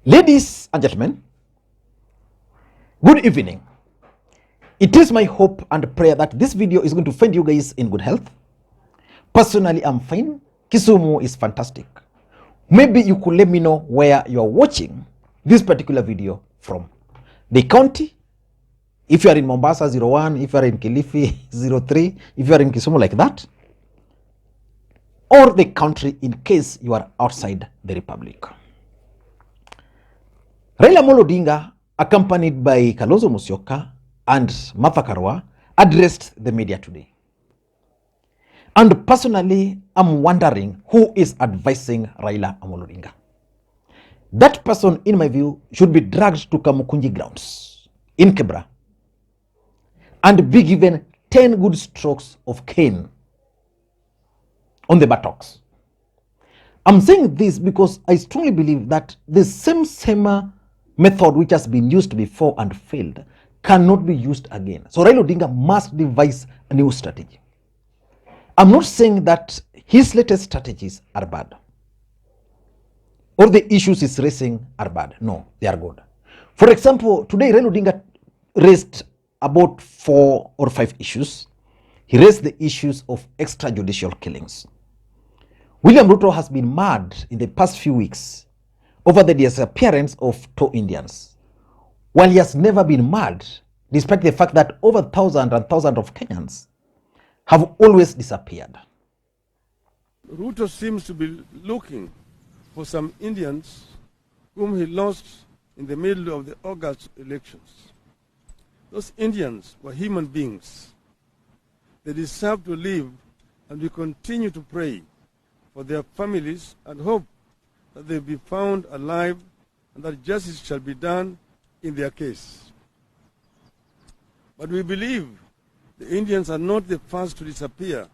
Ladies and gentlemen, good evening. It is my hope and prayer that this video is going to find you guys in good health. Personally, I'm fine. Kisumu is fantastic. Maybe you could let me know where you are watching this particular video from. The county, if you are in Mombasa 01, if you are in Kilifi 03, if you are in Kisumu like that, or the country in case you are outside the republic. Raila Odinga, accompanied by Kalonzo Musyoka and Martha Karua, addressed the media today. And personally, I'm wondering who is advising Raila Odinga. That person, in my view, should be dragged to Kamukunji grounds in Kibra and be given 10 good strokes of cane on the buttocks. I'm saying this because I strongly believe that the same method which has been used before and failed cannot be used again. So Raila Odinga must devise a new strategy. I'm not saying that his latest strategies are bad or the issues he's raising are bad. No, they are good. For example, today Raila Odinga raised about 4 or 5 issues. He raised the issues of extrajudicial killings. William Ruto has been mad in the past few weeks over the disappearance of 2 Indians, while he has never been mad, despite the fact that over thousands and thousands of Kenyans have always disappeared. Ruto seems to be looking for some Indians whom he lost in the middle of the August elections. Those Indians were human beings. They deserve to live, and we continue to pray for their families and hope that they be found alive and that justice shall be done in their case. But we believe the Indians are not the first to disappear,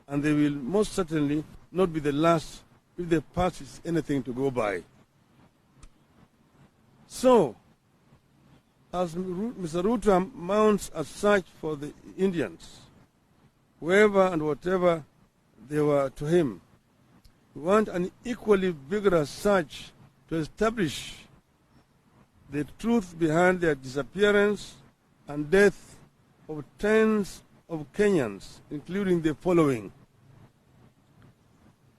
and they will most certainly not be the last if their past is anything to go by. So, as Mr. Ruto mounts a search for the Indians, whoever and whatever they were to him, we want an equally vigorous search to establish the truth behind their disappearance and death of tens of Kenyans, including the following: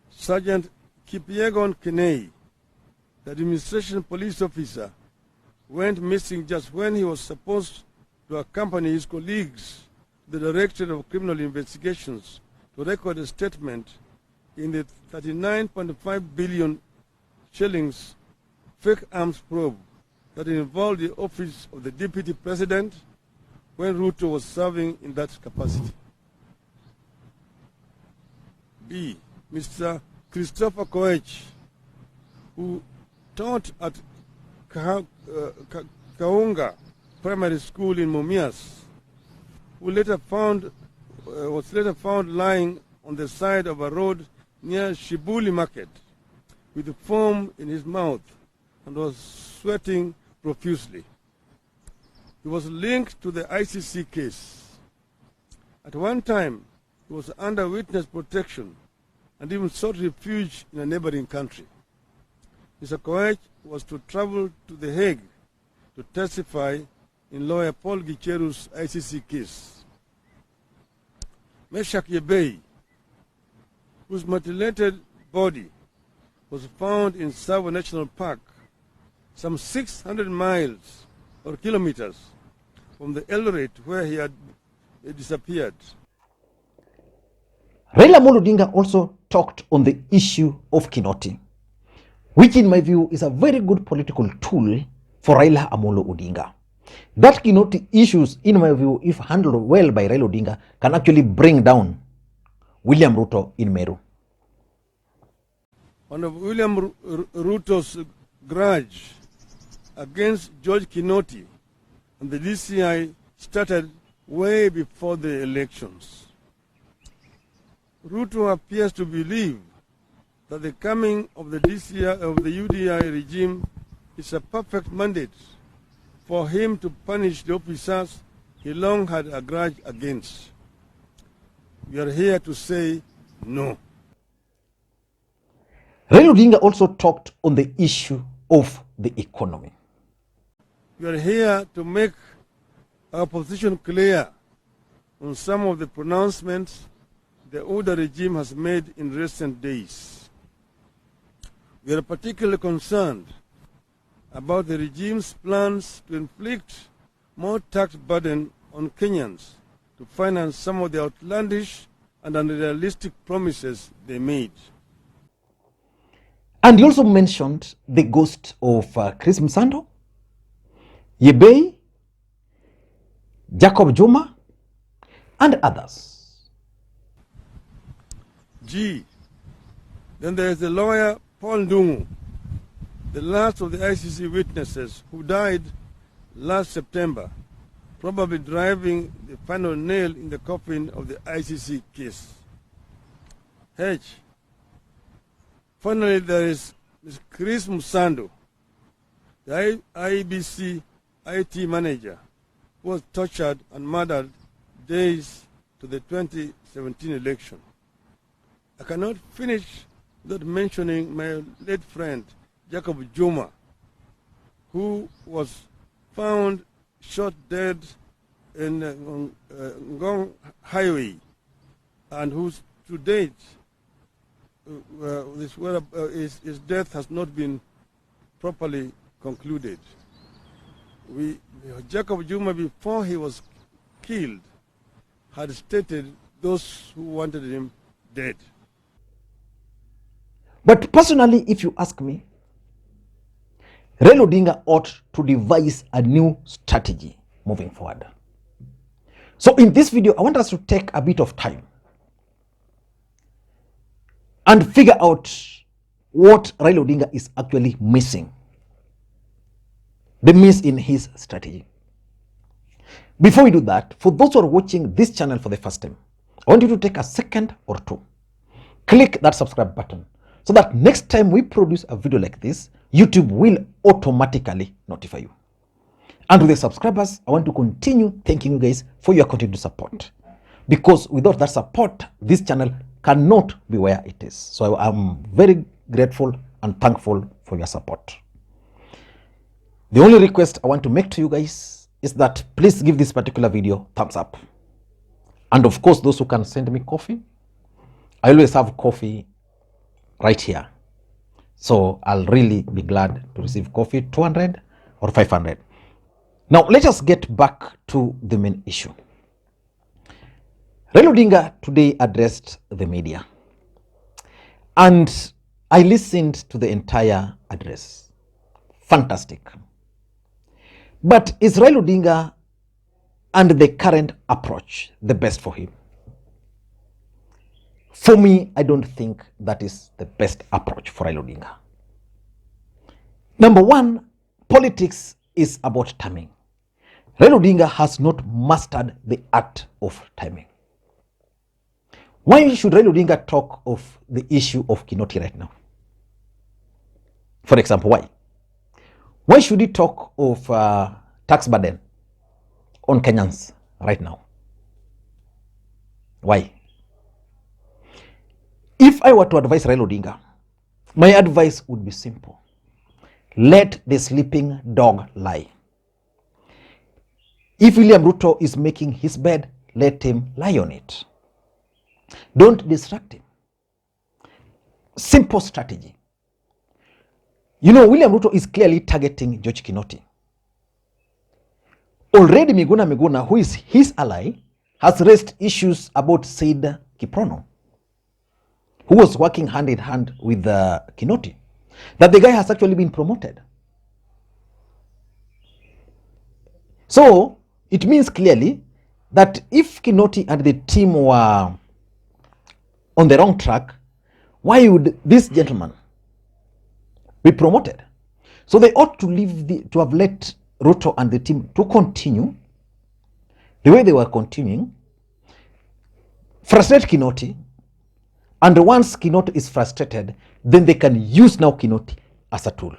Sergeant Kipyegon Kenei, the administration police officer, went missing just when he was supposed to accompany his colleagues to the Directorate of Criminal Investigations to record a statement in the 39.5 billion shillings fake arms probe that involved the office of the Deputy President when Ruto was serving in that capacity. B. Mr. Christopher Koech, who taught at Kaunga Primary School in Mumias, who was later found lying on the side of a road near Shibuli Market with foam in his mouth and was sweating profusely. He was linked to the ICC case. At one time, he was under witness protection and even sought refuge in a neighboring country. Mr. Koech was to travel to The Hague to testify in lawyer Paul Gicheru's ICC case. Meshak Yebei, whose mutilated body was found in Savo National Park, some 600 miles or kilometers from the Eldoret where he had disappeared. Raila Odinga also talked on the issue of Kinoti, which in my view is a very good political tool for Raila Amolo Odinga. That Kinoti issues, in my view, if handled well by Raila Odinga, can actually bring down William Ruto in Meru. One of William Ruto's grudge against George Kinoti and the DCI started way before the elections. Ruto appears to believe that the coming of the UDI regime is a perfect mandate for him to punish the officers he long had a grudge against. We are here to say no. Raila Odinga also talked on the issue of the economy. We are here to make our position clear on some of the pronouncements the Oda regime has made in recent days. We are particularly concerned about the regime's plans to inflict more tax burden on Kenyans to finance some of the outlandish and unrealistic promises they made. And he also mentioned the ghost of Chris Msando, Yebei, Jacob Juma, and others. Then there is the lawyer Paul Ndungu, the last of the ICC witnesses who died last September, probably driving the final nail in the coffin of the ICC case. Finally, there is Ms. Chris Msando, the IBC IT manager, who was tortured and murdered days to the 2017 election. I cannot finish without mentioning my late friend, Jacob Juma, who was found shot dead in Ngong Highway, and whose to date his death has not been properly concluded. Jacob Juma, before he was killed, had stated those who wanted him dead. But personally, if you ask me, Raila Odinga ought to devise a new strategy moving forward. So in this video, I want us to take a bit of time and figure out what Raila Odinga is actually missing, the miss in his strategy. Before we do that, for those who are watching this channel for the first time, I want you to take a second or two, click that subscribe button, so that next time we produce a video like this, YouTube will automatically notify you. And with the subscribers, I want to continue thanking you guys for your continued support, because without that support, this channel cannot be where it is. So I'm very grateful and thankful for your support. The only request I want to make to you guys is that please give this particular video thumbs up. And of course, those who can send me coffee, I always have coffee right here. So I'll really be glad to receive coffee, 200 or 500. Now let us get back to the main issue. Raila Odinga today addressed the media, and I listened to the entire address. Fantastic. But is Raila Odinga and the current approach the best for him? For me, I don't think that is the best approach for Raila Odinga. Number one, politics is about timing. Raila Odinga has not mastered the art of timing. Why should Raila Odinga talk of the issue of Kinoti right now? For example, why? Why should he talk of tax burden on Kenyans right now? Why? If I were to advise Raila Odinga, my advice would be simple. Let the sleeping dog lie. If William Ruto is making his bed, let him lie on it. Don't distract him. Simple strategy. You know, William Ruto is clearly targeting George Kinoti. Already Miguna, who is his ally, has raised issues about Said Kiprono, who was working hand in hand with Kinoti, that the guy has actually been promoted. So it means clearly that if Kinoti and the team were on the wrong track, why would this gentleman be promoted? So they ought to have let Ruto and the team to continue the way they were continuing, frustrate Kinoti, and once Kinoti is frustrated, then they can use now Kinoti as a tool.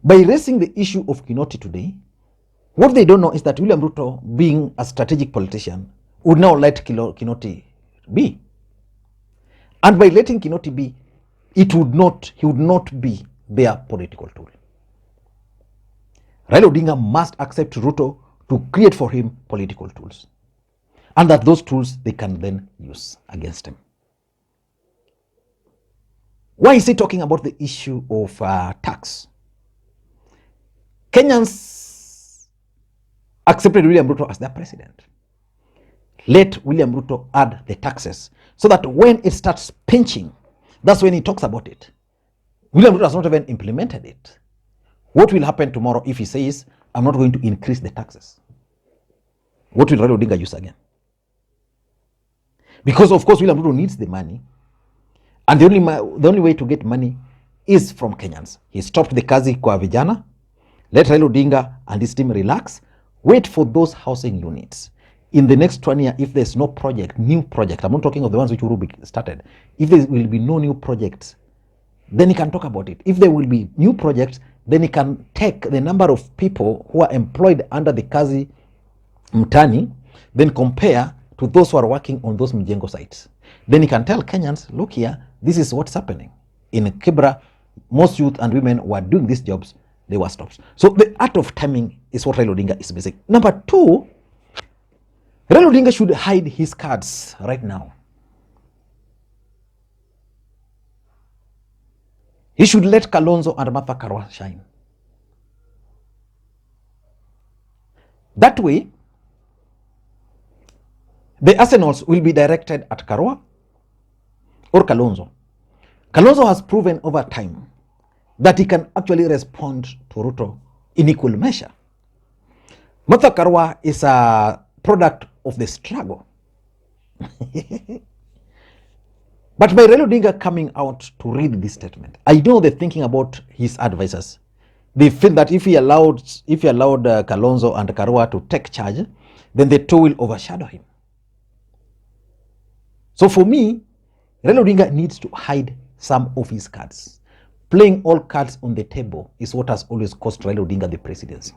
By raising the issue of Kinoti today, what they don't know is that William Ruto, being a strategic politician, would now let Kinoti be. And by letting Kinoti be, he would not be their political tool. Raila Odinga must accept Ruto to create for him political tools, and that those tools they can then use against him. Why is he talking about the issue of tax? Kenyans accepted William Ruto as their president. Let William Ruto add the taxes so that when it starts pinching, that's when he talks about it. William Ruto has not even implemented it. What will happen tomorrow if he says, I'm not going to increase the taxes? What will Raila Odinga use again? Because of course William Ruto needs the money, and the only way to get money is from Kenyans. He stopped the kazi kwa vijana. Let Raila Odinga and his team relax. Wait for those housing units. In the next 1 year, if there's no project, new project, I'm not talking of the ones which Uhuru started. If there will be no new projects, then he can talk about it. If there will be new projects, then he can take the number of people who are employed under the kazi mtani, then compare to those who are working on those mjengo sites. Then he can tell Kenyans, look here, this is what's happening. In Kibra, most youth and women were doing these jobs, they were stopped. So the art of timing is what Raila Odinga is basic. Number two, Raila Odinga should hide his cards right now. He should let Kalonzo and Martha Karua shine. That way, the arsenals will be directed at Karua or Kalonzo. Kalonzo has proven over time that he can actually respond to Ruto in equal measure. Martha Karua is a product of the struggle. But by Raila Odinga coming out to read this statement, I know they're thinking about his advisors. They feel that if he allowed Kalonzo and Karua to take charge, then the two will overshadow him. So for me, Raila Odinga needs to hide some of his cards. Playing all cards on the table is what has always cost Raila Odinga the presidency.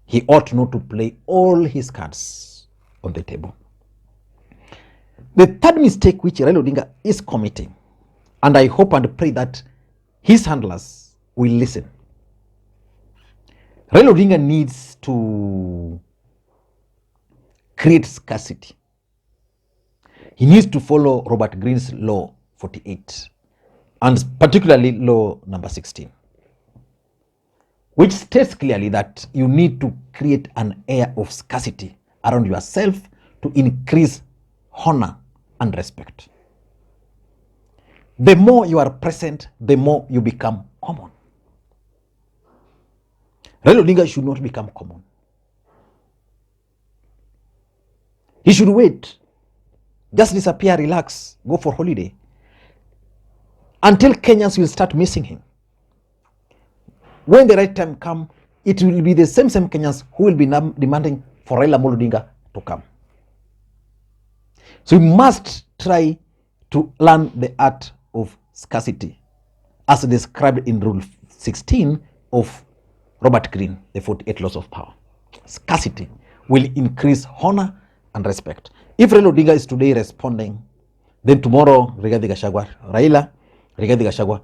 He ought not to play all his cards on the table. The third mistake which Raila Odinga is committing, and I hope and pray that his handlers will listen. Raila Odinga needs to create scarcity. He needs to follow Robert Greene's law 48, and particularly law number 16, which states clearly that you need to create an air of scarcity around yourself to increase honor and respect. The more you are present, the more you become common. Raila Odinga should not become common. He should wait, just disappear, relax, go for holiday, until Kenyans will start missing him. When the right time comes, it will be the same Kenyans who will be demanding for Raila Odinga to come. So we must try to learn the art of scarcity as described in Rule 16 of Robert Greene, the 48 Laws of Power. Scarcity will increase honor and respect. If Raila Odinga is today responding, then tomorrow Rigathi Gachagua, Raila, Rigathi Gachagua,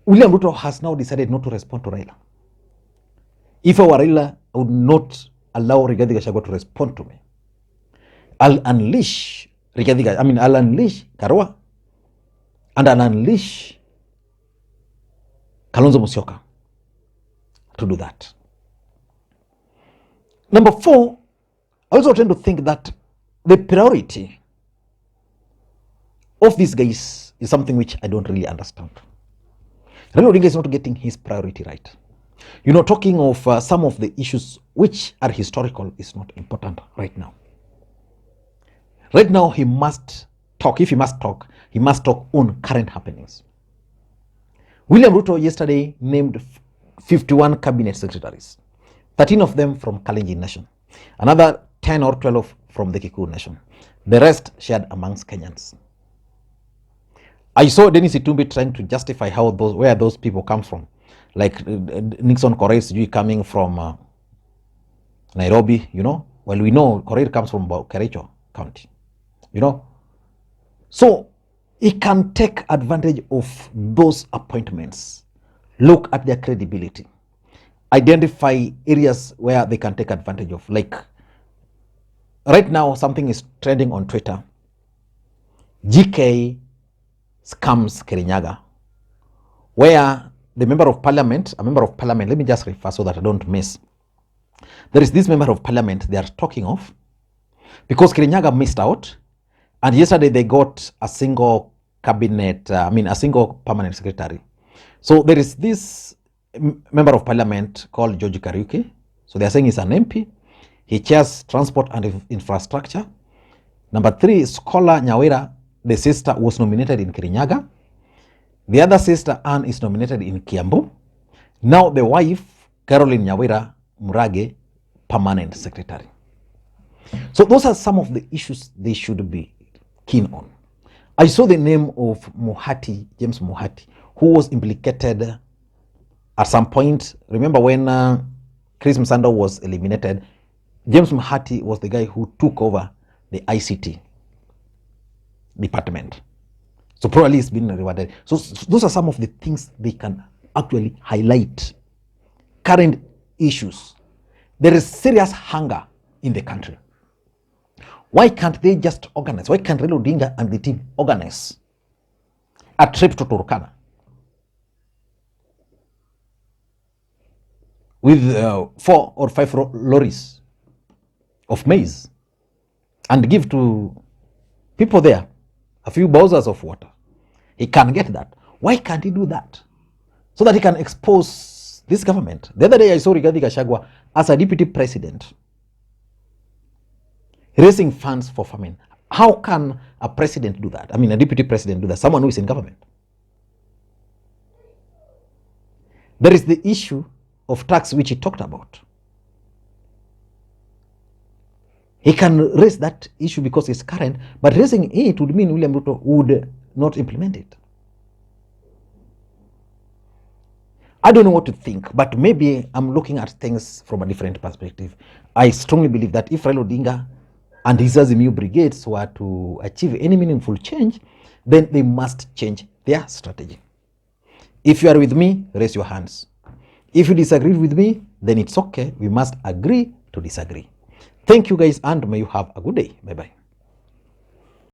William Ruto has now decided not to respond to Raila. If I were Raila, I would not allow Rigathi Gachagua to respond to me. I'll unleash I'll unleash Karua, and I'll unleash Kalonzo Musyoka to do that. Number four, I also tend to think that the priority of these guys is something which I don't really understand. Raila Odinga is not getting his priority right. You know, talking of some of the issues which are historical is not important right now. Right now, he must talk. If he must talk on current happenings. William Ruto yesterday named 51 cabinet secretaries, 13 of them from Kalenjin Nation, another 10 or 12 from the Kikuyu Nation, the rest shared amongst Kenyans. I saw Dennis Itumbi trying to justify where those people come from, like Nixon Korir coming from Nairobi, you know. We know Korir comes from Kericho County, you know. So he can take advantage of those appointments, look at their credibility, identify areas where they can take advantage of. Like right now, something is trending on Twitter. GK scams Kirinyaga, where the member of parliament, let me just refer so that I don't miss. There is this member of parliament they are talking of because Kirinyaga missed out, and yesterday they got a single cabinet, a single permanent secretary. So there is this member of parliament called George Kariuki. So they are saying he's an MP. He chairs transport and infrastructure. Number 3, Scholar Nyawira, the sister, was nominated in Kirinyaga. The other sister, Anne, is nominated in Kiambu. Now the wife, Caroline Nyawira Murage, permanent secretary. So those are some of the issues they should be keen on. I saw the name of Muhati, James Muhati, who was implicated at some point. Remember when Chris Msando was eliminated, James Muhati was the guy who took over the ICT department. So probably he's been rewarded. So those are some of the things they can actually highlight. Current issues. There is serious hunger in the country. Why can't they just organize? Why can't Raila Odinga and the team organize a trip to Turkana with 4 or 5 lorries of maize and give to people there a few bowsers of water? He can get that. Why can't he do that? So that he can expose this government. The other day I saw Rigathi Gachagua as a deputy president raising funds for famine. How can a president do that? A deputy president do that? Someone who is in government. There is the issue of tax which he talked about. He can raise that issue because it's current, but raising it would mean William Ruto would not implement it. I don't know what to think, but maybe I'm looking at things from a different perspective. I strongly believe that if Raila Odinga and his Azimio brigades were to achieve any meaningful change, then they must change their strategy. If you are with me, raise your hands. If you disagree with me, then it's okay. We must agree to disagree. Thank you guys, and may you have a good day. Bye-bye.